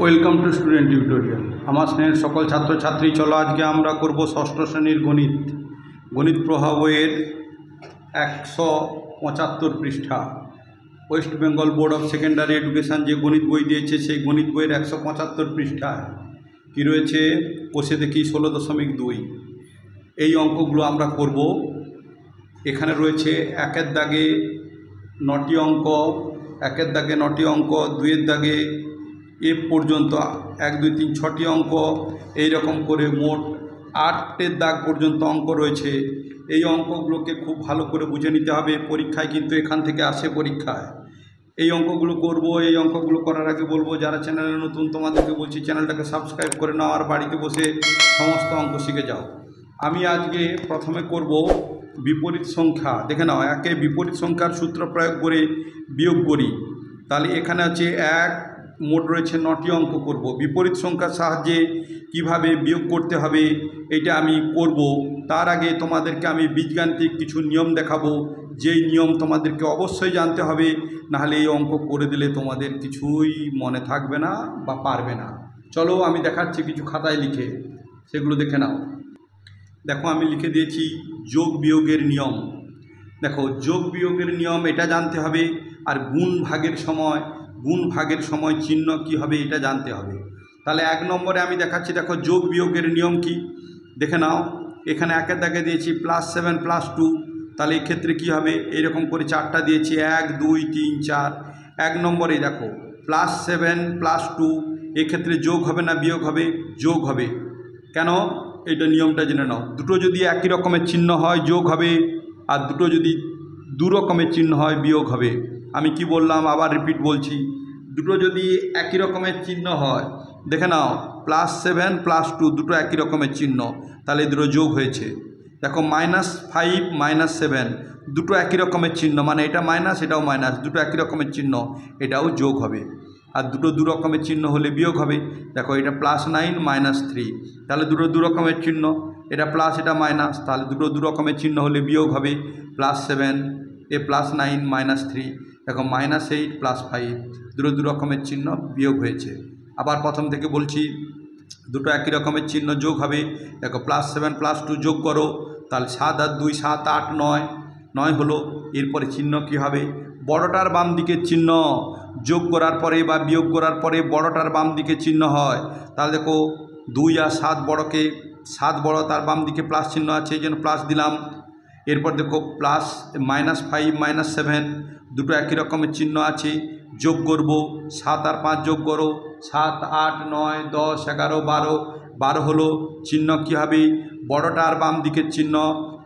Welcome to student tutorial. আমার স্নেহের সকল ছাত্রছাত্রী, চলো আজকে আমরা করব ষষ্ঠ শ্রেণীর গণিত প্রবাহ বইয়ের 175 পৃষ্ঠা। West Bengal board of secondary education যে গণিত বই দিয়েছে সেই গণিত বইয়ের 175 পৃষ্ঠায় কী রয়েছে কষে দেখি 16.2। এই অঙ্কগুলো আমরা করব। এখানে রয়েছে একের দাগে 9টি অঙ্ক, একের দাগে 9টি অঙ্ক, দুইয়ের দাগে এ পর্যন্ত 1 2 3 6টি অঙ্ক, এই রকম করে মোট 8টের দাগ পর্যন্ত অঙ্ক রয়েছে। এই অঙ্কগুলোকে খুব ভালো করে বুঝে নিতে হবে, পরীক্ষায় কিন্তু এখান থেকে আসে পরীক্ষায়। এই অঙ্কগুলো করব। এই অঙ্কগুলো করার আগে বলবো, যারা চ্যানেলে নতুন তোমাদেরকে বলছি চ্যানেলটাকে সাবস্ক্রাইব করে নাও আর বাড়িতে বসে সমস্ত অঙ্ক শিখে যাও। আমি আজকে প্রথমে করব বিপরীত সংখ্যা। দেখে নাও, একে বিপরীত সংখ্যার সূত্র প্রয়োগ করে বিয়োগ করি। তাহলে এখানে আছে মোট রয়েছে 9টি অঙ্ক করব। বিপরীত সংখ্যার সাহায্যে কিভাবে বিয়োগ করতে হবে এটা আমি করব। তার আগে তোমাদেরকে আমি বীজগাণিতিক কিছু নিয়ম দেখাবো, যেই নিয়ম তোমাদেরকে অবশ্যই জানতে হবে, নাহলে এই অঙ্ক করে দিলে তোমাদের কিছুই মনে থাকবে না বা পারবে না। চলো আমি দেখাচ্ছি কিছু খাতায় লিখে, সেগুলো দেখে নাও। দেখো আমি লিখে দিয়েছি যোগ বিয়োগের নিয়ম। দেখো যোগ বিয়োগের নিয়ম এটা জানতে হবে, আর গুণ ভাগের সময় চিহ্ন কি হবে এটা জানতে হবে। তাহলে 1 নম্বরে আমি দেখাচ্ছি। দেখো যোগ বিয়োগের নিয়ম কি দেখে নাও। এখানে একের দাগে দিয়েছি +7 +2, তাহলে এক্ষেত্রে কি হবে, এইরকম করে 4টা দিয়েছি 1 2 3 4। 1 নম্বরে দেখো +7 +2, এক্ষেত্রে যোগ হবে না বিয়োগ হবে? যোগ হবে। কেন? এটা নিয়মটা জেনে নাও। দুটো যদি একই রকমের চিহ্ন হয় যোগ হবে, আর দুটো যদি দু রকমের চিহ্ন হয় বিয়োগ হবে। আমি কি বললাম, আবার রিপিট বলছি, দুটো যদি একই রকমের চিহ্ন হয়, দেখে নাও +7 +2 দুটো একই রকমের চিহ্ন, তাহলে দুটো যোগ হয়েছে। দেখো -5 -7 দুটো একই রকমের চিহ্ন, মানে এটা মাইনাস এটাও মাইনাস, দুটো একই রকমের চিহ্ন, এটাও যোগ হবে। আর দুটো দু রকমের চিহ্ন হলে বিয়োগ হবে। দেখো এটা +9 -3, তাহলে দুটো দু রকমের চিহ্ন, এটা প্লাস এটা মাইনাস, তাহলে দুটো দু রকমের চিহ্ন হলে বিয়োগ হবে। +7 এ +9 -3, দেখো -8 +5 দুটো দু রকমের চিহ্ন বিয়োগ হয়েছে। আবার প্রথম থেকে বলছি, দুটো একই রকমের চিহ্ন যোগ হবে। দেখো +7 +2 যোগ করো, তাহলে 7 আর 2 7 8 9 হলো। এরপরে চিহ্ন কি হবে, বড়টার বাম দিকের চিহ্ন যোগ করার পরে বা বিয়োগ করার পরে বড়টার বাম দিকে চিহ্ন হয়। তাহলে দেখো 2 আর 7 বড়কে, 7 বড়, তার বাম দিকে প্লাস চিহ্ন আছে, এই জন্য প্লাস দিলাম। এরপর দেখো -5 -7 দুটো একই রকমের চিহ্ন আছে, যোগ করব। 7 আর 5 যোগ করো, 7 8 9 10 11 12 হলো। চিহ্ন কি হবে, বড়টার বাম দিকের চিহ্ন।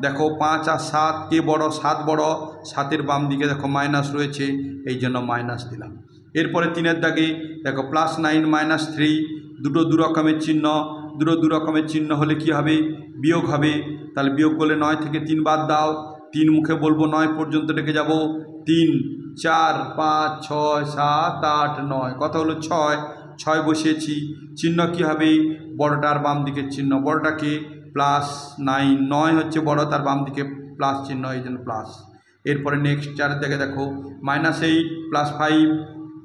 দেখো 5 আর 7 কে বড়? 7 বড়, 7-এর বাম দিকে দেখো মাইনাস রয়েছে, এই জন্য মাইনাস দিলাম। এরপরে 3-এর দাগে দেখো +9 -3 দুটো দু রকমের চিহ্ন, দুটো দু রকমের চিহ্ন হলে কি হবে, বিয়োগ হবে। তাহলে বিয়োগ করলে 9 থেকে 3 বাদ দাও, 3 মুখে বলবো 9 পর্যন্ত রেখে যাব। 3 4 5 6 7 8 9, কত হলো 6 বসিয়েছি। চিহ্ন কি হবে, বড়টার বাম দিকের চিহ্ন, বড়টাকে +9 9 হচ্ছে বড়, তার বাম দিকে প্লাস চিহ্ন, এই জন্য প্লাস। এরপরে নেক্সট 4 দিকে দেখো -8 +5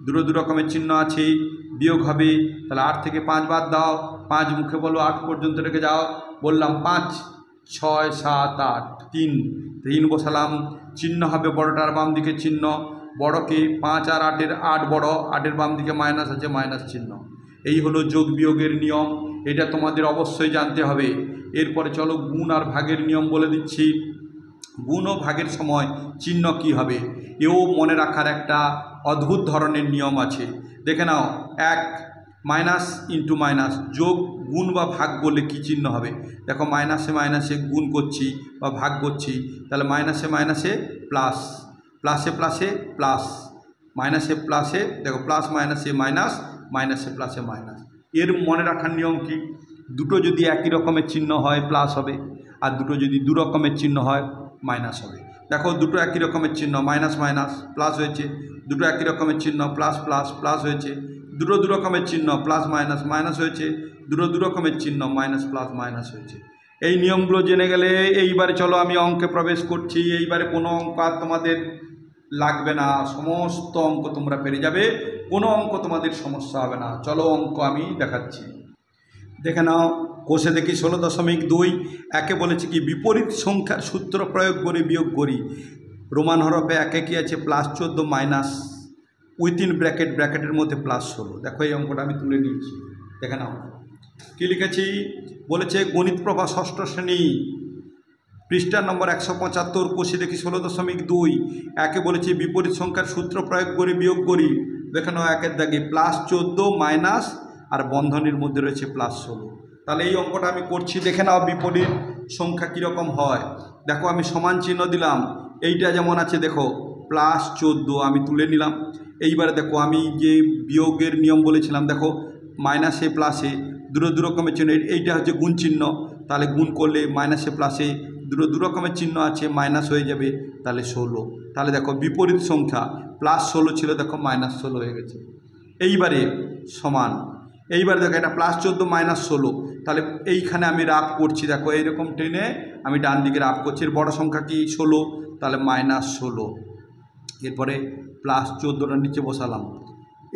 দুটো দু রকমের চিহ্ন আছে, বিয়োগ হবে। তাহলে 8 থেকে 5 বাদ দাও, 5 মুখে বলো 8 পর্যন্ত রেখে যাও। বললাম 5 6 7 8 3 বসালাম। চিহ্ন হবে বড়টার বাম দিকে চিহ্ন, বড়কে 5 আর 8-এর 8 বড়, 8-এর বাম দিকে মাইনাস আছে, মাইনাস চিহ্ন। এই হলো যোগ বিয়োগের নিয়ম, এটা তোমাদের অবশ্যই জানতে হবে। এরপরে চলো গুণ আর ভাগের নিয়ম বলে দিচ্ছি। গুণ ও ভাগের সময় চিহ্ন কি হবে, এও মনে রাখার একটা অদ্ভুত ধরনের নিয়ম আছে। দেখে নাও, 1 মাইনাস ইন্টু মাইনাস, যোগ গুণ বা ভাগ করলে কী চিহ্ন হবে। দেখো মাইনাসে মাইনাসে গুণ করছি বা ভাগ করছি, তাহলে মাইনাসে মাইনাসে প্লাস, প্লাসে প্লাসে প্লাস, মাইনাসে প্লাসে, দেখো প্লাস মাইনাসে মাইনাস, মাইনাসে প্লাসে মাইনাস। এর মনে রাখার নিয়ম কি, দুটো যদি একই রকমের চিহ্ন হয় প্লাস হবে, আর দুটো যদি দু রকমের চিহ্ন হয় মাইনাস হবে। দেখো দুটো একই রকমের চিহ্ন, মাইনাস মাইনাস প্লাস হয়েছে, দুটো একই রকমের চিহ্ন প্লাস প্লাস প্লাস হয়েছে, দুটো দু রকমের চিহ্ন প্লাস মাইনাস মাইনাস হয়েছে, দুটো দু রকমের চিহ্ন মাইনাস প্লাস মাইনাস হয়েছে। এই নিয়মগুলো জেনে গেলে এইবারে চলো আমি অঙ্কে প্রবেশ করছি। এইবারে কোনো অঙ্ক আর তোমাদের লাগবে না, সমস্ত অঙ্ক তোমরা পেরে যাবে, কোনো অঙ্ক তোমাদের সমস্যা হবে না। চলো অঙ্ক আমি দেখাচ্ছি, দেখে নাও। কোষে দেখি 16.2 একে বলেছে কি বিপরীত সংখ্যার সূত্র প্রয়োগ করে বিয়োগ করি। রোমান হরফে একে কি আছে +14 মাইনাস উইথিন ব্র্যাকেট, ব্র্যাকেটের মধ্যে +16। দেখো এই অঙ্কটা আমি তুলে নিয়েছি, দেখে নাও কী লিখেছি। বলেছে গণিত প্রভা ষষ্ঠ শ্রেণী, পৃষ্ঠা নম্বর 175, কোষে দেখি 16.2 একে বলেছে বিপরীত সংখ্যার সূত্র প্রয়োগ করে বিয়োগ করি। দেখে নাও একের দাগে +14 মাইনাস আর বন্ধনীর মধ্যে রয়েছে +16। তাহলে এই অঙ্কটা আমি করছি, দেখে নাও বিপরীত সংখ্যা কীরকম হয়। দেখো আমি সমান চিহ্ন দিলাম, এইটা যেমন আছে দেখো +14 আমি তুলে নিলাম। এইবারে দেখো আমি যে বিয়োগের নিয়ম বলেছিলাম, দেখো মাইনাসে প্লাসে দু রকমের চিহ্ন, এইটা হচ্ছে গুণ চিহ্ন, তাহলে গুণ করলে মাইনাসে প্লাসে দু রকমের চিহ্ন আছে, মাইনাস হয়ে যাবে, তাহলে 16। তাহলে দেখো বিপরীত সংখ্যা +16 ছিল, দেখো -16 হয়ে গেছে। এইবারে সমান, এইবারে দেখো এটা +14 -16, তাহলে এইখানে আমি রাফ করছি, দেখো এইরকম টেনে আমি ডান দিকে রাফ করছি। এর বড় সংখ্যা কি 16, তাহলে -16। এরপরে +14টা নিচে বসালাম।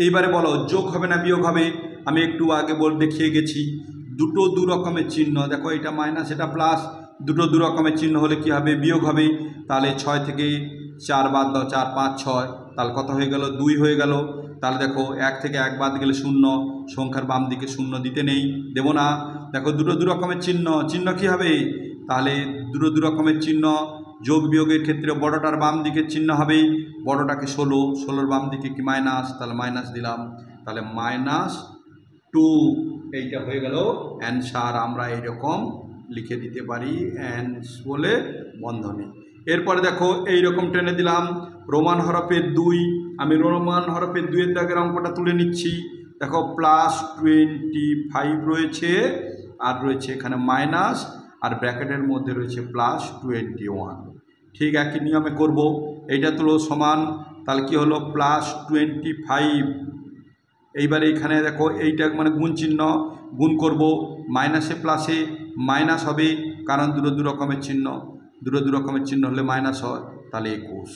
এইবারে বলো যোগ হবে না বিয়োগ হবে? আমি একটু আগে দেখিয়ে গেছি, দুটো দু রকমের চিহ্ন, দেখো এটা মাইনাস এটা প্লাস, দুটো দু রকমের চিহ্ন হলে কি হবে বিয়োগ হবে। তাহলে 6 থেকে 4 বাদ দাও, 4 5 6, তাহলে কত হয়ে গেল 2 হয়ে গেল। তাহলে দেখো 1 থেকে 1 বাদ গেলে 0, সংখ্যার বাম দিকে 0 দিতে নেই, দেবো না। দেখো দুটো দু রকমের চিহ্ন, চিহ্ন কী হবে? তাহলে দুটো দু রকমের চিহ্ন যোগ বিয়োগের ক্ষেত্রে বড়টার বাম দিকের চিহ্ন হবে, বড়টাকে 16, 16-র বাম দিকে কি মাইনাস, তাহলে মাইনাস দিলাম, তাহলে -2। এইটা হয়ে গেল অ্যান্সার। আমরা এইরকম লিখে দিতে পারি অ্যান্স বলে বন্ধনী। এরপরে দেখো এইরকম টেনে দিলাম রোমান হরফের 2, আমি রোমান হরফের 2-এর দাগের অঙ্কটা তুলে নিচ্ছি। দেখো +25 রয়েছে, আর রয়েছে এখানে মাইনাস, আর ব্র্যাকেটের মধ্যে রয়েছে +21। ঠিক একই নিয়মে করব, এইটা তুলো সমান, তাহলে কি হলো +25। এইবারে এখানে দেখো এইটা মানে গুণ চিহ্ন, গুণ করব, মাইনাসে প্লাসে মাইনাস হবে, কারণ দুটো দু রকমের চিহ্ন, দুটো দু রকমের চিহ্ন হলে মাইনাস হয়, তাহলে 21।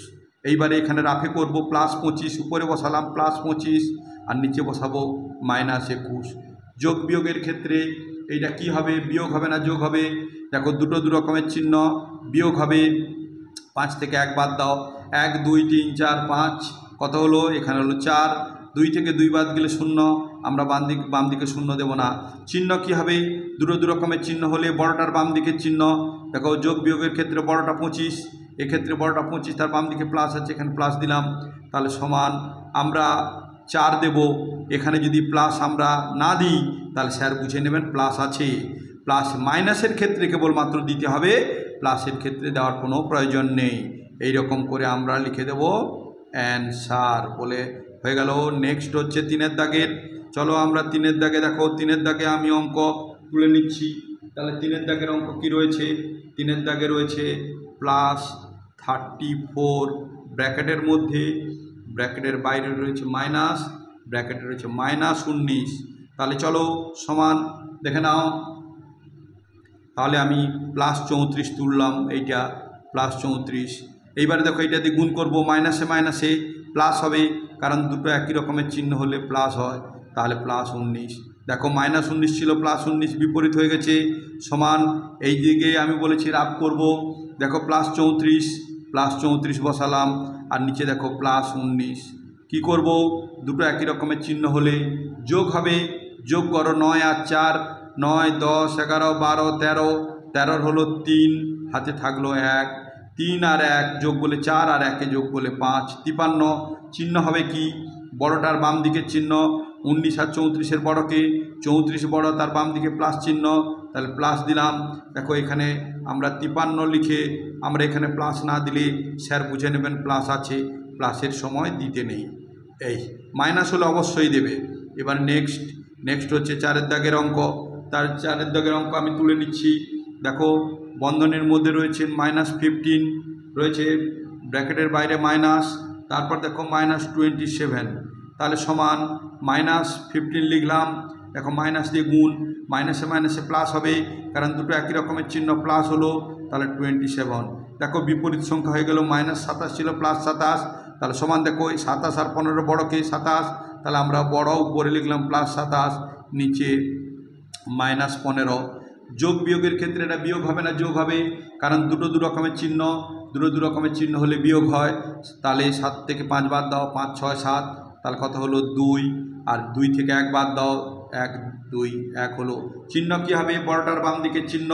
এইবারে এখানে রাফে করব +25, উপরে বসালাম +25 আর নিচে বসাবো -21। যোগ বিয়োগের ক্ষেত্রে এইটা কি হবে, বিয়োগ হবে না যোগ হবে? দেখো দুটো দু রকমের চিহ্ন, বিয়োগ হবে। 5 থেকে 1 বাদ দাও, 1 2 3 4 5, কত হলো? এখানে হলো 4, 2 থেকে 2 বাদ গেলে 0, আমরা বাম দিকে 0 দেবো না। চিহ্ন কি হবে? দুটো দু রকমের চিহ্ন হলে বড়টার বাম দিকের চিহ্ন, দেখো যোগ বিয়োগের ক্ষেত্রে বড়টা 25, এক্ষেত্রে বড়টা 25, তার বাম দিকে প্লাস আছে, এখানে প্লাস দিলাম, তাহলে সমান আমরা 4 দেব। এখানে যদি প্লাস আমরা না দিই তাহলে স্যার বুঝে নেবেন প্লাস আছে। প্লাস মাইনাসের ক্ষেত্রে কেবলমাত্র দিতে হবে, প্লাসের ক্ষেত্রে দেওয়ার কোনো প্রয়োজন নেই। এই রকম করে আমরা লিখে দেব অ্যান্সার বলে হয়ে গেল। নেক্সট হচ্ছে 3-এর দাগের, চলো আমরা 3-এর দাগে, দেখো 3-এর দাগে আমি অঙ্ক তুলে নিচ্ছি। তাহলে 3-এর দাগের অঙ্ক কি রয়েছে? 3-এর দাগে রয়েছে +34, ব্র্যাকেটের মধ্যে, ব্র্যাকেটের বাইরে রয়েছে মাইনাস, ব্র্যাকেটে রয়েছে -19। তাহলে চলো সমান, দেখে নাও। তাহলে আমি +34 তুললাম, এইটা +34। এইবারে দেখো এইটা দিয়ে গুণ করব, মাইনাসে মাইনাসে প্লাস হবে, কারণ দুটো একই রকমের চিহ্ন হলে প্লাস হয়, তাহলে +19। দেখো -19 ছিল, +19 বিপরীত হয়ে গেছে, সমান। এই দিকে আমি বলেছি রাফ করব, দেখো +34 বসালাম, আর নিচে দেখো +19। কি করব? দুটো একই রকমের চিহ্ন হলে যোগ হবে, যোগ করো 9 আর 4, 9 10 11 12 13, 13 হলো 3, হাতে থাকলো 1, 3 আর 1 যোগ বলে 4, আর 1 যোগ বলে 5, 53। চিহ্ন হবে কি? বড়টার বাম দিকের চিহ্ন, 19 আর 34-এর বড়কে, 34 বড়, তার বাম দিকে প্লাস চিহ্ন, তাহলে প্লাস দিলাম। দেখো এখানে আমরা 53 লিখে আমরা এখানে প্লাস না দিলে স্যার বুঝে নেবেন প্লাস আছে, প্লাসের সময় দিতে নেই। এই মাইনাস হলে অবশ্যই দেবে। এবার নেক্সট হচ্ছে 4-এর দাগের অঙ্ক। তার 4-এর দাগের অঙ্ক আমি তুলে নিচ্ছি। দেখো বন্ধনের মধ্যে রয়েছে -15, রয়েছে ব্র্যাকেটের বাইরে মাইনাস, তারপর দেখো -27, তাহলে সমান -15 লিখলাম। দেখো মাইনাস দিয়ে গুণ, মাইনাসে মাইনাসে প্লাস হবে, কারণ দুটো একই রকমের চিহ্ন, প্লাস হলো, তাহলে 27। দেখো বিপরীত সংখ্যা হয়ে গেল, -27 ছিল +27, তাহলে সমান। দেখো এই 27 আর 15 বড়কে 27, তাহলে আমরা বড় উপরে লিখলাম +27, নিচে -15। যোগ বিয়োগের ক্ষেত্রে এটা বিয়োগ হবে না, যোগ হবে, কারণ দুটো দু রকমের চিহ্ন, দুটো দু রকমের চিহ্ন হলে বিয়োগ হয়। তাহলে 7 থেকে 5 বাদ দাও, 5 6 7, তাহলে কত হলো 2, আর 2 থেকে 1 বাদ দাও, 1 2 1 হলো। চিহ্ন কী হবে? বড়টার বাম দিকের চিহ্ন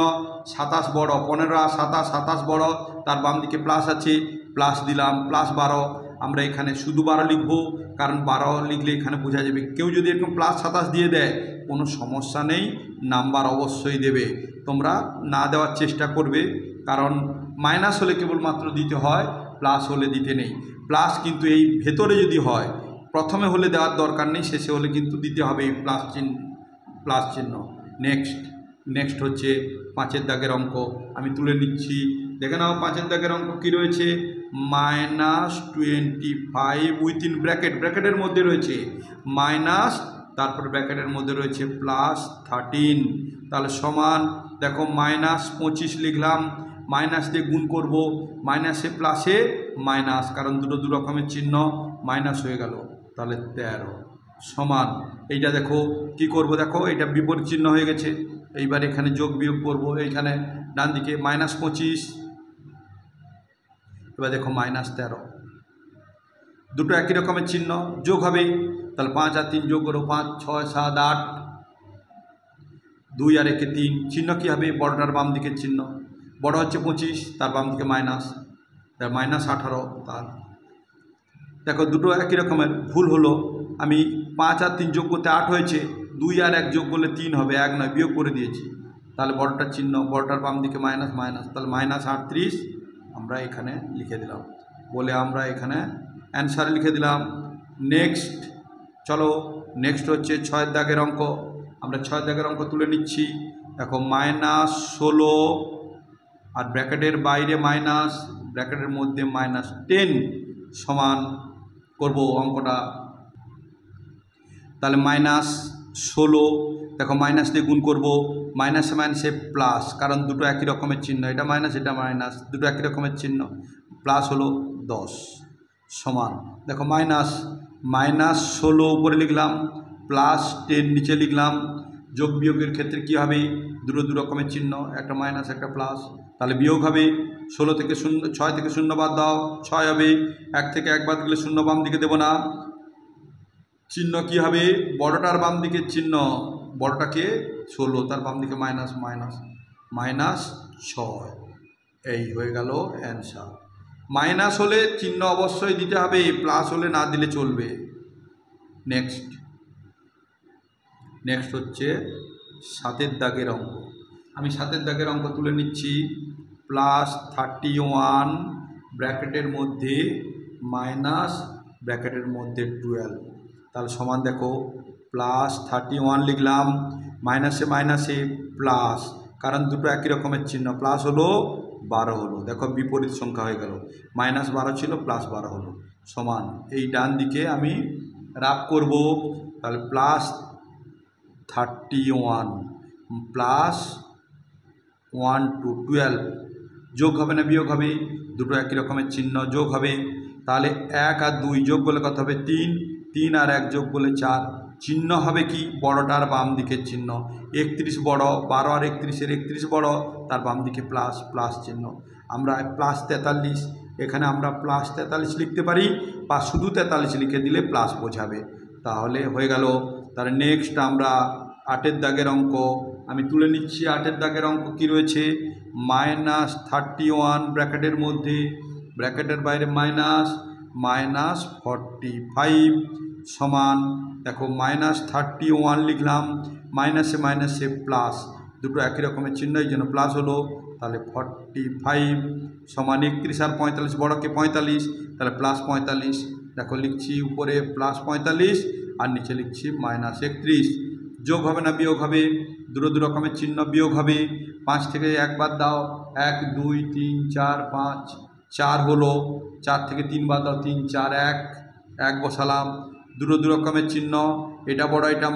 27 বড়, 15 আর 27, 27 বড়, তার বাম দিকে প্লাস আছে, প্লাস দিলাম, +12। আমরা এখানে শুধু 12 লিখব, কারণ 12 লিখলে এখানে বোঝা যাবে। কেউ যদি এরকম +27 দিয়ে দেয় কোনো সমস্যা নেই, নাম্বার অবশ্যই দেবে। তোমরা না দেওয়ার চেষ্টা করবে, কারণ মাইনাস হলে কেবলমাত্র দিতে হয়, প্লাস হলে দিতে নেই। প্লাস কিন্তু এই ভেতরে যদি হয়, প্রথমে হলে দেওয়ার দরকার নেই, শেষে হলে কিন্তু দিতে হবে এই প্লাস চিহ্ন। নেক্সট হচ্ছে 5-এর দাগের অঙ্ক আমি তুলে নিচ্ছি। দেখে নাও 5-এর দাগের অঙ্ক কী রয়েছে? -25 উইথিন ব্র্যাকেটের মধ্যে রয়েছে মাইনাস, তারপর ব্র্যাকেটের মধ্যে রয়েছে +13। তাহলে সমান, দেখো -25 লিখলাম, মাইনাস দিয়ে গুণ করব, মাইনাসে প্লাসে মাইনাস, কারণ দুটো দু রকমের চিহ্ন, মাইনাস হয়ে গেল, তাহলে 13 সমান। এইটা দেখো কি করব, দেখো এটা বিপরীত চিহ্ন হয়ে গেছে। এইবার এখানে যোগ বিয়োগ করব, এইখানে ডান দিকে -25, এবার দেখো -13, দুটো একই রকমের চিহ্ন, যোগ হবে। তাহলে 5 আর 3 যোগ করো, 5 6 7 8, 2 আর 1 3। চিহ্ন কী হবে? বড়টার বাম দিকের চিহ্ন, বড় হচ্ছে 25, তার বাম দিকে মাইনাস, তার -18। তার দেখো দুটো একই রকমের, ভুল হলো, আমি 5 আর 3 যোগ করতে 8 হয়েছে, 2 আর 1 যোগ করলে 3 হবে, 1 নয়, বিয়োগ করে দিয়েছি। তাহলে বড়টার চিহ্ন, বড়টার বাম দিকে মাইনাস, তাহলে -38 আমরা এখানে লিখে দিলাম, বলে আমরা এখানে অ্যান্সার লিখে দিলাম। নেক্সট চলো, নেক্সট হচ্ছে 6-এর দাগের অঙ্ক। আমরা 6-এর দাগের অঙ্ক তুলে নিচ্ছি। দেখো -16 আর ব্র্যাকেটের বাইরে মাইনাস, ব্র্যাকেটের মধ্যে -10 সমান করব অঙ্কটা। তাহলে -16, দেখো মাইনাস দিয়ে গুণ করব, মাইনাসে মাইনাসে প্লাস, কারণ দুটো একই রকমের চিহ্ন, এটা মাইনাস এটা মাইনাস, দুটো একই রকমের চিহ্ন, প্লাস হলো 10 সমান। দেখো -16 উপরে লিখলাম, +10 নিচে লিখলাম। যোগ বিয়োগের ক্ষেত্রে কী হবে? দুটো দু রকমের চিহ্ন, একটা মাইনাস একটা প্লাস, তাহলে বিয়োগ হবে। 6 থেকে 0 বাদ দাও, 6 হবে। 1 থেকে 1 বাদ গেলে 0 বাম দিকে দেবো না। চিহ্ন কী হবে? বড়টার বাম দিকের চিহ্ন, বড়টাকে 16, তার বাম দিকে -6, এই হয়ে গেল অ্যান্সার। মাইনাস হলে চিহ্ন অবশ্যই দিতে হবে, প্লাস হলে না দিলে চলবে। নেক্সট হচ্ছে 7-এর দাগের অঙ্ক। আমি 7-এর দাগের অঙ্ক তুলে নিচ্ছি। +31 ব্র্যাকেটের মধ্যে মাইনাস, ব্র্যাকেটের মধ্যে 12, তাহলে সমান। দেখো +31 লিখলাম, মাইনাসে মাইনাসে প্লাস, কারণ দুটো একই রকমের চিহ্ন, প্লাস হলো 12 হলো। দেখো বিপরীত সংখ্যা হয়ে গেল, -12 ছিল, +12 হলো, সমান। এই ডান দিকে আমি রাফ করব, তাহলে +31 +1 2 12, যোগ হবে না বিয়োগ হবে? দুটো একই রকমের চিহ্ন, যোগ হবে। তাহলে 1 আর 2 যোগ করলে কত হবে? 3, 3 আর 1 যোগ করলে 4। চিহ্ন হবে কি? বড়টার বাম দিকের চিহ্ন, 31 বড়, 12 আর 31-এর 31 বড়, তার বাম দিকে প্লাস চিহ্ন। আমরা +43, এখানে আমরা +43 লিখতে পারি, বা শুধু 43 লিখে দিলে প্লাস বোঝাবে, তাহলে হয়ে গেল। তাহলে নেক্সট আমরা 8-এর দাগের অঙ্ক আমি তুলে নিচ্ছি। 8-এর দাগের অঙ্ক কী রয়েছে? -31 ব্র্যাকেটের মধ্যে, ব্র্যাকেটের বাইরে -45 সমান। দেখো -31 লিখলাম, মাইনাসে মাইনাসে প্লাস, দুটো একই রকমের চিহ্ন, এই জন্য প্লাস হলো। তাহলে 45 সমান 31 আর 45, বড়কে 45, তাহলে +45। দেখো লিখছি উপরে +45 আর নিচে লিখছি -31। যোগ হবে না বিয়োগ হবে? দুটো দু রকমের চিহ্ন, বিয়োগ হবে। 5 থেকে 1 বাদ দাও, 1 2 3 4 5, 4 হলো। 4 থেকে 3 বাদ দাও, 3 4 1 বসালাম। দুটো দু রকমের চিহ্ন, এটা বড় এটা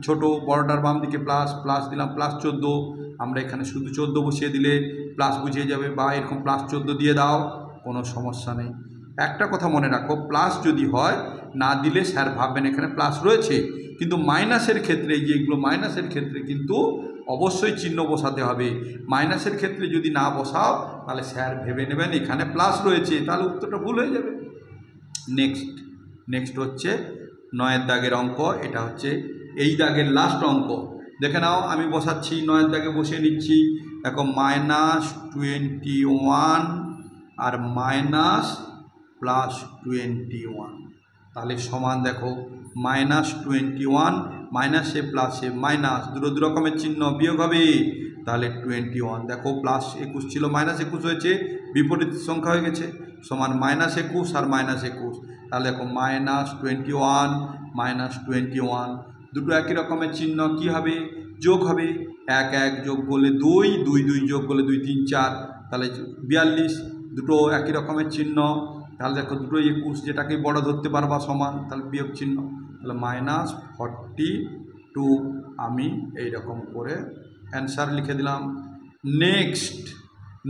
ছোট, বড়টার বাম দিকে প্লাস দিলাম, +14। আমরা এখানে শুধু 14 বসিয়ে দিলে প্লাস বুঝিয়ে যাবে, বা এরকম +14 দিয়ে দাও, কোনো সমস্যা নেই। একটা কথা মনে রাখো, প্লাস যদি হয় না দিলে স্যার ভাববেন এখানে প্লাস রয়েছে, কিন্তু মাইনাসের ক্ষেত্রে যেগুলো মাইনাসের ক্ষেত্রে কিন্তু অবশ্যই চিহ্ন বসাতে হবে। মাইনাসের ক্ষেত্রে যদি না বসাও তাহলে স্যার ভেবে নেবেন এখানে প্লাস রয়েছে, তাহলে উত্তরটা ভুল হয়ে যাবে। নেক্সট হচ্ছে 9 দাগের অঙ্ক। এটা হচ্ছে এই দাগের লাস্ট অঙ্ক। দেখে নাও, আমি বসাচ্ছি 9 দাগে বসিয়ে নিচ্ছি। দেখো -21 আর -+21, তাহলে সমান দেখো -21 মাইনাসে প্লাসে মাইনাস, দুটো রকমের চিহ্ন বিয়োগ হবে, তাহলে 21 দেখো +21 ছিল -21 হয়েছে, বিপরীত সংখ্যা হয়ে গেছে, সমান -21 আর -21, তাহলে দেখো -21 -21 দুটো একই রকমের চিহ্ন কি হবে, যোগ হবে। 1 1 যোগ করলে 2, 2 2 যোগ করলে 2 3 4, তাহলে 42, দুটো একই রকমের চিহ্ন, তাহলে দেখো দুটো 21 যেটাকে বড় ধরতে পারবা সমান, তাহলে বিয়োগ চিহ্ন, তাহলে -42 আমি এইরকম করে অ্যান্সার লিখে দিলাম।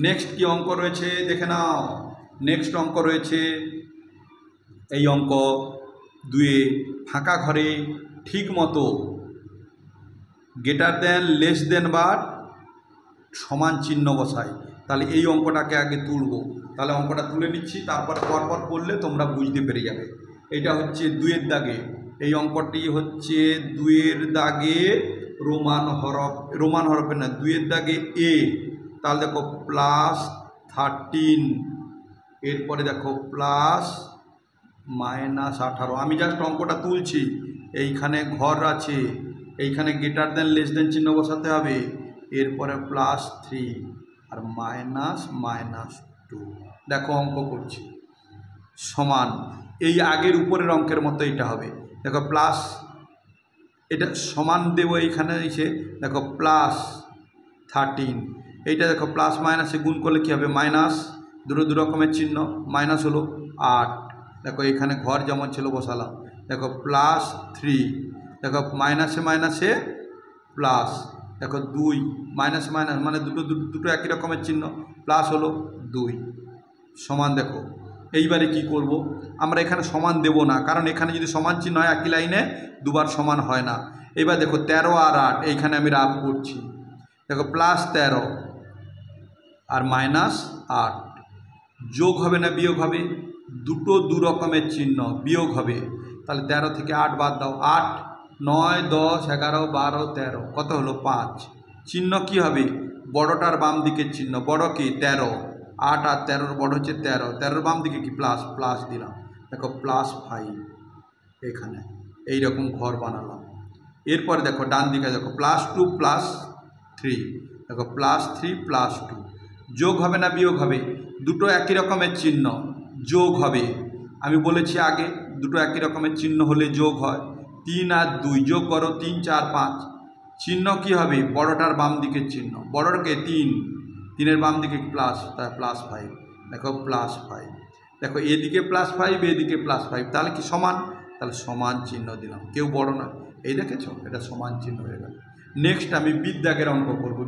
নেক্সট কি অঙ্ক রয়েছে দেখে নাও। নেক্সট অঙ্ক রয়েছে এই অঙ্ক 2 ফাঁকা ঘরে ঠিক মতো গ্রেটার দেন লেস দেন বা সমান চিহ্ন বসাই। তাহলে এই অঙ্কটাকে আগে তুলব, তাহলে অঙ্কটা তুলে নিচ্ছি, তারপরে পরপর করলে তোমরা বুঝতে পেরে যাবে। এটা হচ্ছে 2 দাগে, এই অঙ্কটি হচ্ছে 2 দাগে রোমান হরফে না, 2 দাগে এ, তাহলে দেখো +13, এরপরে দেখো +−18। আমি জাস্ট অঙ্কটা তুলছি, এইখানে ঘর আছে, এইখানে গ্রেটার দেন লেস দেন চিহ্ন বসাতে হবে, এরপরে +3 আর -2। দেখো অঙ্ক করছি, সমান এই আগের উপরের অঙ্কের মতো এটা হবে। দেখো প্লাস, এটা সমান দেবো, এইখানে এসে দেখো +13, এইটা দেখো প্লাস মাইনাসে গুণ করলে কী হবে, মাইনাস, দু রকমের চিহ্ন, মাইনাস হলো 8, দেখো এখানে ঘর যেমন ছিল বসালাম, দেখো +3, দেখো মাইনাসে প্লাস, দেখো 2 মাইনাসে মাইনাস মানে দুটো একই রকমের চিহ্ন, প্লাস হলো 2 সমান। দেখো এইবারে কি করব, আমরা এখানে সমান দেব না, কারণ এখানে যদি সমান চিহ্ন হয় একই লাইনে দুবার সমান হয় না। এবার দেখো 13 আর 8, এইখানে আমি রাফ করছি, দেখো +13 আর -8 যোগ হবে না বিয়োগ হবে, দু রকমের চিহ্ন বিয়োগ হবে, তাহলে 13 থেকে 8 বাদ দাও, 8 9 10 11 12 13, কত হলো 5, চিহ্ন কি হবে, বড়টার বাম দিকের চিহ্ন, বড় কি 13, 8 আর 13 বড় হচ্ছে 13 বাম দিকে কি প্লাস দিলাম, দেখো +5, এখানে এইরকম ঘর বানালাম। এরপরে দেখো ডান দিকে দেখো +2 +3, দেখো +3 +2 যোগ হবে না বিয়োগ হবে, দুটো একই রকমের চিহ্ন যোগ হবে। আমি বলেছি আগে দুটো একই রকমের চিহ্ন হলে যোগ হয়। 3 আর 2 যোগ করো, 3 4 5, চিহ্ন কি হবে, বড়টার বাম দিকের চিহ্ন, বড়টাকে 3 বাম দিকে প্লাস, তাই +5, দেখো +5, দেখো এদিকে +5 এদিকে +5, তাহলে কি সমান, তাহলে সমান চিহ্ন দিলাম, কেউ বড় না, এই দেখেছো এটা সমান চিহ্ন হয়ে গেল। নেক্সট আমি বি দাগের অঙ্ক করব।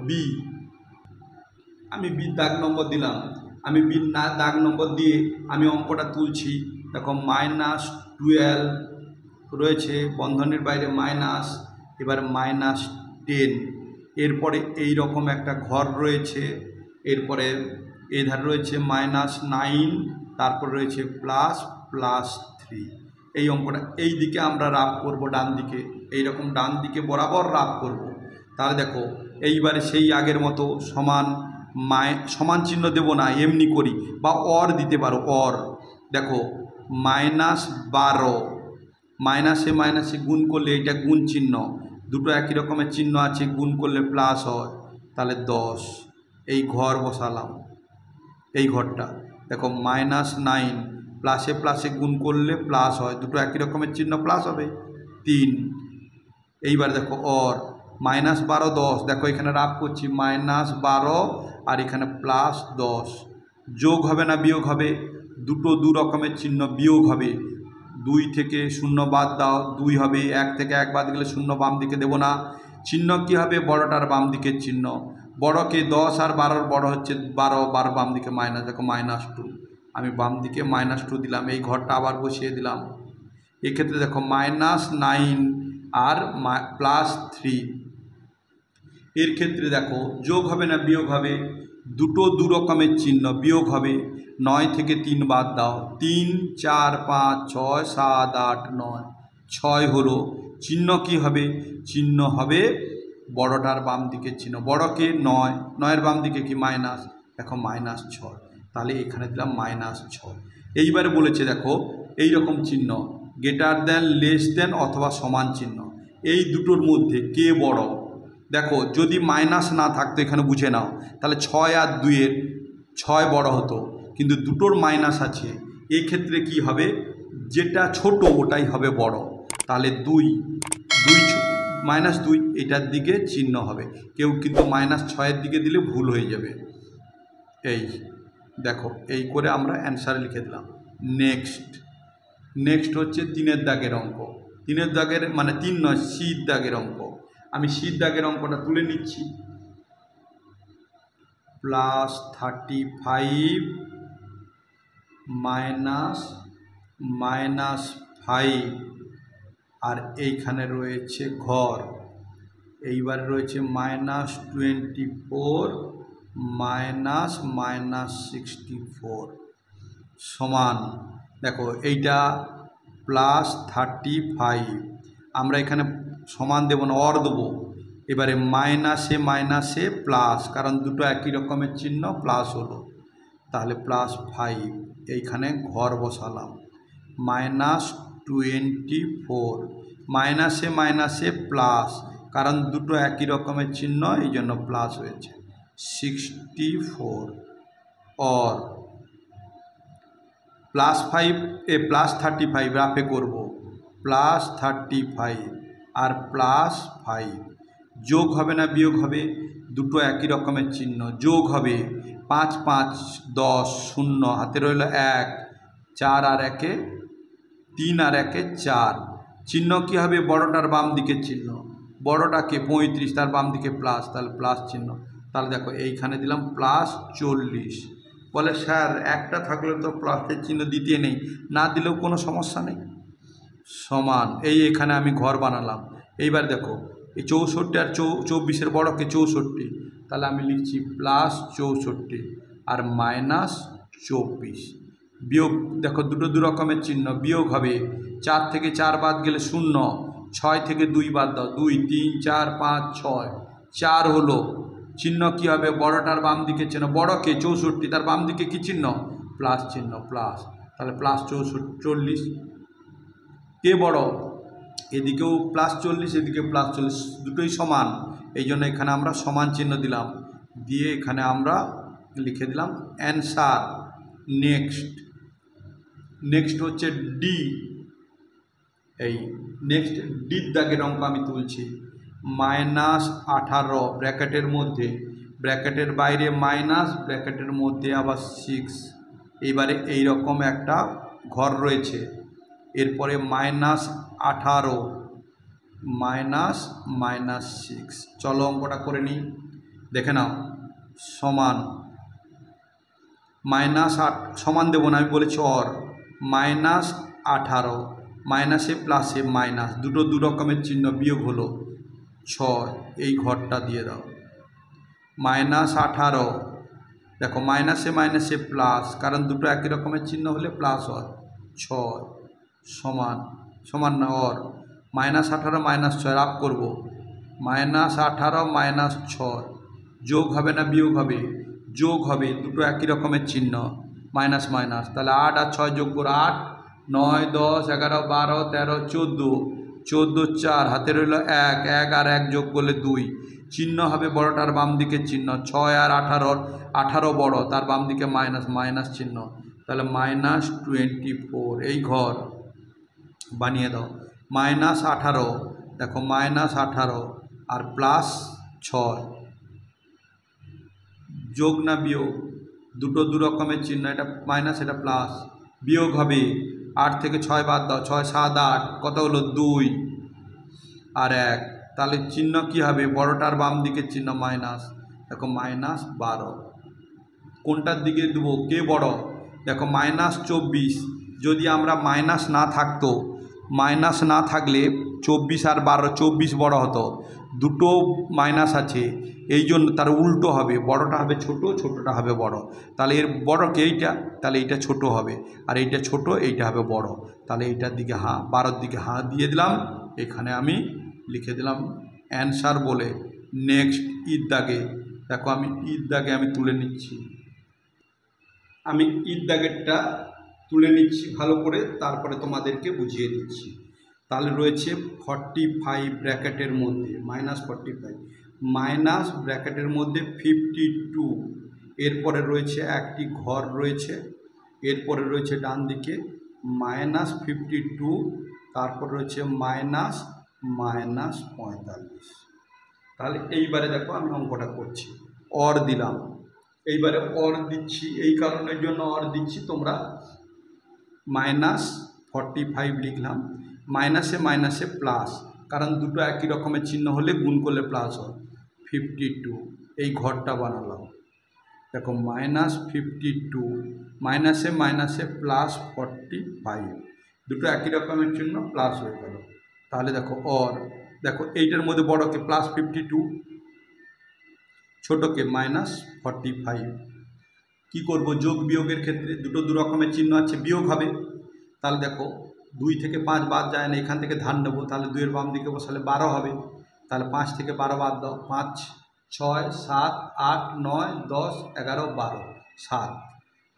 আমি বি দাগ নম্বর দিলাম, আমি বি দাগ নম্বর দিয়ে আমি অঙ্কটা তুলছি। দেখো -12 রয়েছে, বন্ধনীর বাইরে মাইনাস, এবার -10, এরপরে এই রকম একটা ঘর রয়েছে, এরপরে এই ধারে রয়েছে -9, তারপর রয়েছে +3। এই অঙ্কটা এই দিকে আমরা রাফ করব, ডান দিকে এইরকম ডান দিকে বরাবর রাফ করব। তাহলে দেখো এইবারে সেই আগের মতো সমান চিহ্ন দেব না, এমনি করি, বা অর দিতে পারো, অর। দেখো -12 মাইনাসে গুণ করলে এইটা গুণ চিহ্ন, দুটো একই রকমের চিহ্ন আছে, গুণ করলে প্লাস হয়, তাহলে 10, এই ঘর বসালাম, এই ঘরটা দেখো -9 প্লাসে গুণ করলে প্লাস হয়, দুটো একই রকমের চিহ্ন, প্লাস হবে 3। এইবার দেখো অর -12 10, দেখো এখানে রাফ করছি, -12 আর এখানে +10 যোগ হবে না বিয়োগ হবে, দু রকমের চিহ্ন বিয়োগ হবে, 2 থেকে 0 বাদ দাও, 2 হবে, 1 থেকে 1 বাদ গেলে 0 বাম দিকে দেবো না, চিহ্ন কি হবে, বড়টার বাম দিকের চিহ্ন, বড়কে 10 আর 12 বড় হচ্ছে 12 বাম দিকে মাইনাস, দেখো -2, আমি বাম দিকে -2 দিলাম, এই ঘরটা আবার বসিয়ে দিলাম। এক্ষেত্রে দেখো -9 আর +3। এর ক্ষেত্রে দেখো যোগ হবে না বিয়োগ হবে? দুটো দু রকমের চিহ্ন, বিয়োগ হবে। 9 থেকে 3 বাদ দাও, 3 4 5 6 7 8 9, 6 হলো। চিহ্ন কি হবে? চিহ্ন হবে বড়টার বাম দিকের চিহ্ন। বড়কে 9, 9-এর বাম দিকে কি মাইনাস, দেখো -6, তাহলে এখানে দিলাম -6। এইবারে বলেছে দেখো এই রকম চিহ্ন গ্রেটার দেন, লেস দেন অথবা সমান চিহ্ন, এই দুটোর মধ্যে কে বড়? দেখো যদি মাইনাস না থাকতো এখানে বুঝে নাও, তাহলে 6 আর 2-এর 6 বড় হতো, কিন্তু দুটোর মাইনাস আছে। এই ক্ষেত্রে কি হবে? যেটা ছোট ওটাই হবে বড়। তাহলে 2 -2 এটার দিকে চিহ্ন হবে। কেউ কিন্তু -6-এর দিকে দিলে ভুল হয়ে যাবে। এই দেখো এই করে আমরা অ্যান্সার লিখে দিলাম। নেক্সট হচ্ছে 3-এর দাগের অঙ্ক। 3-এর দাগের মানে 3 নয়, সির দাগের অঙ্ক। আমি সির দাগের অঙ্কটা তুলে নিচ্ছি। +35 -5 আর এইখানে রয়েছে ঘর। এইবার রয়েছে -24 -64 সমান। দেখো এইটা +35, আমরা এখানে সমান দেবো না, অর দেবো। এবারে মাইনাসে প্লাস, কারণ দুটো একই রকমের চিহ্ন, প্লাস হলো, তাহলে +5। এইখানে ঘর বসালাম। -24 মাইনাসে প্লাস, কারণ দুটো একই রকমের চিহ্ন এই জন্য প্লাস হয়েছে, 64। और +35 রাফে করব, +35 আর +5 যোগ হবে না বিয়োগ হবে? দুটো একই রকমের চিহ্ন, যোগ হবে। 5 5 10 0, হাতে রইল 1, 4 আর 1-এ 3 আর 1-এ 4। চিহ্ন কি হবে? বড়টার বাম দিকের চিহ্ন। বড়টাকে 35, তার বাম দিকে প্লাস, তাহলে প্লাস চিহ্ন। তাহলে দেখো এইখানে দিলাম +40। বলে স্যার একটা থাকলে তো প্লাসের চিহ্ন দিতে নেই, না দিলেও কোনো সমস্যা নেই, সমান। এখানে আমি ঘর বানালাম। এইবার দেখো এই 64 আর 24-এর বড়কে 64, তাহলে আমি লিখছি +64 আর -24। বিয়োগ দেখো দুটো দু রকমের চিহ্ন, বিয়োগ হবে। 4 থেকে 4 বাদ গেলে 0, 6 থেকে 2 বাদ দাও, 2 3 4 5 6, 4 হলো। চিহ্ন কি হবে? বড়টার বাম দিকে চিহ্ন, বড়কে 64, তার বাম দিকে কি চিহ্ন? প্লাস চিহ্ন, প্লাস, তাহলে +40। কে বড়? এদিকেও +40, এদিকে +40, দুটোই সমান, এই জন্য এখানে আমরা সমান চিহ্ন দিলাম, দিয়ে এখানে আমরা লিখে দিলাম অ্যান্সার। নেক্সট হচ্ছে ডি। এই নেক্সট ডির দাগের অঙ্ক আমি তুলছি। -18 ব্র্যাকেটের মধ্যে, ব্র্যাকেটের বাইরে মাইনাস, ব্র্যাকেটের মধ্যে আবার 6। এইবারে এই রকম একটা ঘর রয়েছে, এরপরে -18 -6। চলো অঙ্কটা করে নিই, দেখে নাও। সমান -8 সমান দেবো না, আমি বলেছি অর। -18 মাইনাসে প্লাসে মাইনাস, দুটো দু রকমের চিহ্ন, বিয়োগ হলো 6, এই ঘরটা দিয়ে দাও। -18 দেখো মাইনাসে প্লাস, কারণ দুটো একই রকমের চিহ্ন হলে প্লাস হয়, 6 সমান না অর। -18 -6 রাফ করবো, -18 -6 যোগ হবে না বিয়োগ হবে? যোগ হবে, দুটো একই রকমের চিহ্ন, মাইনাস, তাহলে 8 আর 6 যোগ করো, 8 9 10 11 12 13 14, 14 4, হাতে রইল 1, 1 আর 1 যোগ করলে 2। চিহ্ন হবে বড়টার বাম দিকের চিহ্ন, 6 আর 18 বড়, তার বাম দিকে মাইনাস চিহ্ন, তাহলে -24। এই ঘর বানিয়ে দাও। -18 দেখো -18 আর +6 যোগ না বিয়োগ? দুটো দু রকমের চিহ্ন, এটা মাইনাস এটা প্লাস, বিয়োগ হবে। 8 থেকে 6 বাদ দাও, 6 7 8, কত হলো? 2 আর 1, তাহলে চিহ্ন কি হবে? বড়টার বাম দিকের চিহ্ন মাইনাস, দেখো -12। কোনটার দিকে দেবো? কে বড়? দেখো -24, যদি আমরা মাইনাস না থাকতো, মাইনাস না থাকলে 24 আর 12, 24 বড় হতো, দুটো মাইনাস আছে, এই জন্য তার উল্টো হবে, বড়টা হবে ছোট, ছোটটা হবে বড়। তাহলে এর বড়কে এইটা, তাহলে এইটা ছোট হবে, আর এইটা ছোট, এইটা হবে বড়। তাহলে এইটার দিকে হাঁ, 12-র দিকে হাঁ দিয়ে দিলাম। এখানে আমি লিখে দিলাম অ্যান্সার বলে। নেক্সট ঈদ দাগে, দেখো আমি ঈদ দাগে আমি তুলে নিচ্ছি, আমি ঈদ দাগেরটা তুলে নিচ্ছি ভালো করে, তারপরে তোমাদেরকে বুঝিয়ে দিচ্ছি। তাহলে রয়েছে 45 ব্র্যাকেটের মধ্যে -45, মাইনাস ব্র্যাকেটের মধ্যে 52, এরপরে রয়েছে একটি ঘর রয়েছে, এরপরে রয়েছে ডান দিকে -52, তারপর রয়েছে -45। তাহলে এইবারে দেখো আমি অঙ্কটা করছি, অর দিলাম, এইবারে অর দিচ্ছি, এই কারণের জন্য অর দিচ্ছি, তোমরা -45 লিখলাম, মাইনাসে মাইনাসে প্লাস, কারণ দুটো একই রকমের চিহ্ন হলে গুণ করলে প্লাস হয়। 52 এই ঘরটা বানালাম, দেখো -52, মাইনাসে মাইনাসে +45, দুটো একই রকমের চিহ্ন প্লাস হয়ে গেল। তাহলে দেখো অর, দেখো এইটার মধ্যে বড়কে +52, ছোটকে -45। কি করব, যোগ বিয়োগের ক্ষেত্রে দুটো দু রকমের চিহ্ন আছে, বিয়োগ হবে। তাহলে দেখো 2 থেকে 5 বাদ যায় না, এখান থেকে ধান নেবো, তাহলে 2-এর বাম দিকে বসালে 12 হবে, তাহলে 5 থেকে 12 বাদ দাও, 5, 6, 7, 8, 9, 10, 11, 12, 7,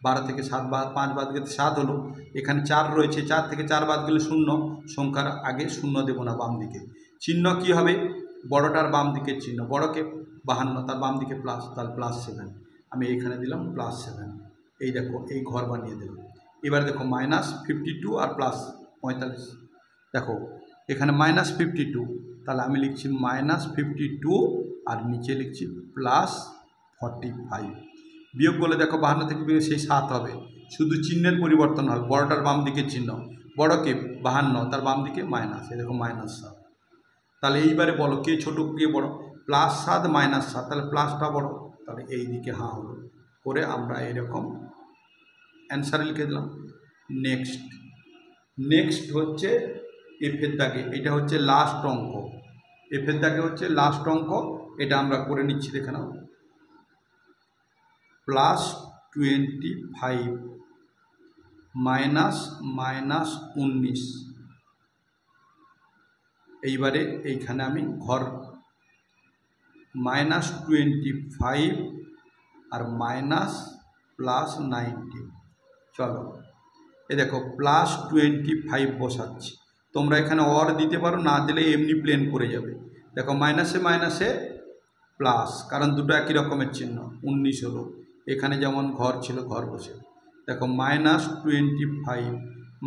12 থেকে 7 বাদ, 5 বাদ গেলে 7 হলো। এখানে 4 রয়েছে, 4 থেকে 4 বাদ গেলে 0, সংখ্যার আগে 0 দেবো না, বাম দিকে চিহ্ন কি হবে, বড়টার বাম দিকের চিহ্ন, বড়কে 52, তার বাম দিকে প্লাস, তাহলে +7, আমি এইখানে দিলাম +7। এই দেখো এই ঘর বানিয়ে দিলাম। এবার দেখো -52 আর +45, দেখো এখানে -52, তাহলে আমি লিখছি -52 আর নিচে লিখছি +45। বিয়োগ করলে দেখো 52 থেকে বিয়োগ সেই 7 হবে, শুধু চিহ্নের পরিবর্তন হবে, বড়টার বাম দিকের চিহ্ন, বড়কে 52, তার বাম দিকে মাইনাস, এই দেখো -7। তাহলে এইবারে বলো কে ছোট কে বড়, +7 -7, তাহলে প্লাসটা বড়, তাহলে এই দিকে হাঁ হলো, করে আমরা এরকম অ্যান্সারে লিখে দিলাম। নেক্সট হচ্ছে এফের দাগে, এটা হচ্ছে লাস্ট অঙ্ক, এফের দাগে হচ্ছে লাস্ট অঙ্ক, এটা আমরা করে নিচ্ছি, দেখে নাও। +25 -19, এইবারে এইখানে আমি ঘর -25 আর -+19, চলো এই দেখো +25 বসাচ্ছি, তোমরা এখানে অর দিতে পারো, না দিলে এমনি প্লেন করে যাবে। দেখো মাইনাসে মাইনাসে প্লাস, কারণ দুটো একই রকমের চিহ্ন, 19 হলো, এখানে যেমন ঘর ছিল ঘর বসে, দেখো -25,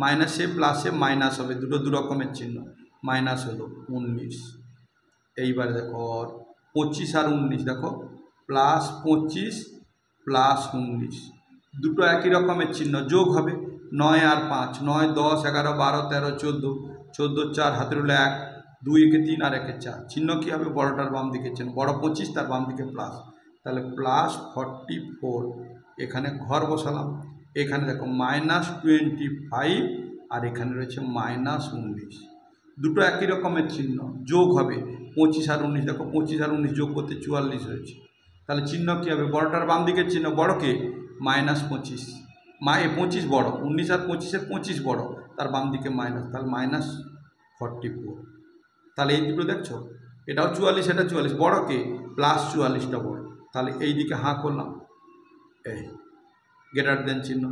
মাইনাসে প্লাসে মাইনাস হবে, দুটো দু রকমের চিহ্ন, মাইনাস হলো 19। এইবারে দেখো 25 আর 19, দেখো +25 +19, দুটো একই রকমের চিহ্ন, যোগ হবে, 9 আর 5, 9, 10, 11, 12, 13, 14, 14, 4 হাতের হলো 1, 2 একে 3 আর 1 4, চিহ্ন কী হবে, বড়টার বাম দিকে চিহ্ন, বড় 25, তার বাম দিকে প্লাস, তাহলে +44, এখানে ঘর বসালাম, এখানে দেখো -25 আর এখানে রয়েছে -19, দুটো একই রকমের চিহ্ন, যোগ হবে, 25 আর 19, দেখো 25 আর 19 যোগ করতে 44 হয়েছে, তাহলে চিহ্ন কী হবে, বড়টার বাম দিকের চিহ্ন, বড়কে -25, 25 বড়, 19 আর 25-এর 25 বড়, তার বাম দিকে মাইনাস, তাহলে -44, তাহলে এই দুটো দেখছো, এটাও 44, এটা 44, বড়কে +44টা বড়, তাহলে এই দিকে হাঁ করলাম, এই গ্রেটার দেন চিহ্ন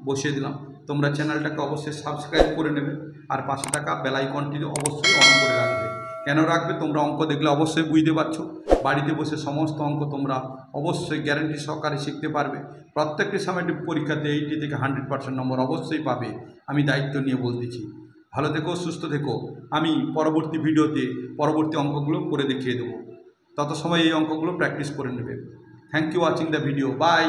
বসিয়ে দিলাম। তোমরা চ্যানেলটাকে অবশ্যই সাবস্ক্রাইব করে নেবে, আর পাশে থাকা বেল আইকনটি অবশ্যই অন করে রাখবে। কেন রাখবে, তোমরা অঙ্ক দেখলে অবশ্যই বুঝতে পারছো, বাড়িতে বসে সমস্ত অঙ্ক তোমরা অবশ্যই গ্যারান্টি সহকারে শিখতে পারবে। প্রত্যেকটি সামেটিভ পরীক্ষাতে 80 থেকে 100% নম্বর অবশ্যই পাবে, আমি দায়িত্ব নিয়ে বলতেছি। ভালো থেকো, সুস্থ থেকো, আমি পরবর্তী ভিডিওতে পরবর্তী অঙ্কগুলো করে দেখিয়ে দেবো, তত সময় এই অঙ্কগুলো প্র্যাকটিস করে নেবে। Thank you watching the video, by.